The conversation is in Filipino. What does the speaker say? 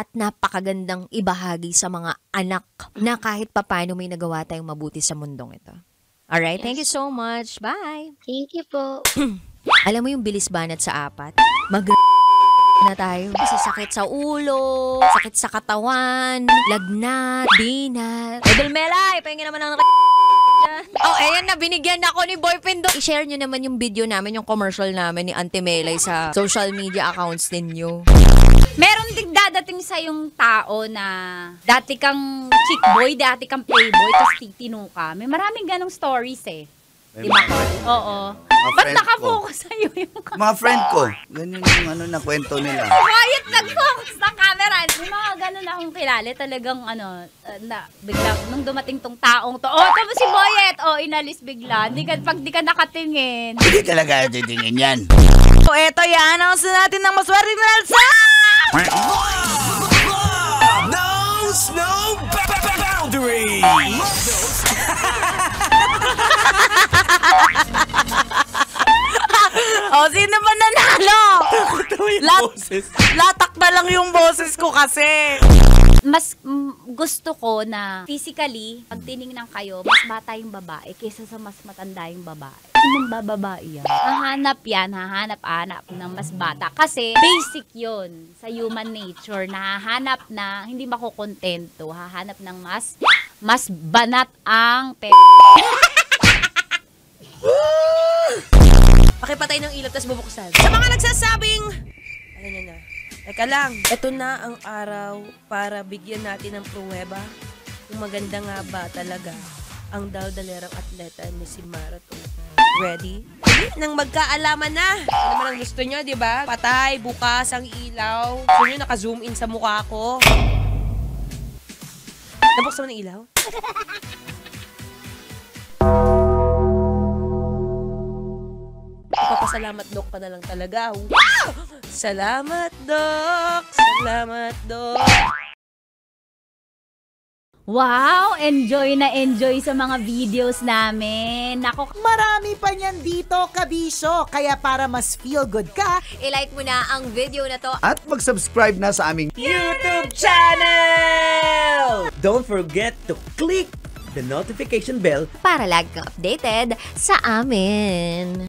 at napakagandang ibahagi sa mga anak na kahit papano may nagawa tayong mabuti sa mundong ito. Alright, thank you so much. Bye! Thank you po. Alam mo yung bilis banat sa apat? Na tayo. Kasi sakit sa ulo, sakit sa katawan, lagnat, binat. Idol Melay, pahingi naman ng oh, ayan na, binigyan ako ni Boy Pindo. I-share nyo naman yung video namin, yung commercial namin ni Auntie Melay sa social media accounts ninyo. Meron din dadating sa yung tao na dati kang chick boy, dati kang playboy, tapos titino ka. May maraming ganong stories eh. Diba ko? Oo. Ba't nakafocus sa'yo yung Mga friend ko, ganyan yung na kwento nila. quiet nag-focus ng camera. May mga ganun akong kilala. Talagang na bigla, nung dumating tong taong to, tama si Boyet, inalis bigla. Pag di ka nakatingin. Hindi talaga titingin yan. So, eto yan, announce natin ng maswerte na alsa! No boundary! Sino ba nanalo? Latak na lang yung boses ko kasi. Mas gusto ko na physically, pag tinignan kayo, mas bata yung babae kaysa sa mas matanda yung babae. Sinong bababae yan? Hahanap ng mas bata. Kasi basic yon sa human nature. Nahahanap na, hindi makukontento. Hahanap ng mas banat ang Pakipatay ng ilaw, tas bubuksan. Sa mga nagsasabing, ayan na. Teka lang, ito na ang araw para bigyan natin ng pruweba kung maganda nga ba talaga ang daldalerang atleta ni si Marathon. Ready? Nang magkaalaman na. Ano naman ang gusto nyo, di ba? Patay, bukas ang ilaw. Gusto nyo naka-zoom in sa mukha ko. Nabuksan mo ng ilaw? Papasalamat, Dok, pa na lang talaga. Wow! Salamat, Dok! Salamat, Dok! Wow! Enjoy na enjoy sa mga videos namin. Nako, Marami pa niyan dito, kabisyo. Kaya para mas feel good ka, I-like mo na ang video na to. At mag-subscribe na sa aming YouTube channel! Don't forget to click the notification bell Para lagi kang updated sa amin.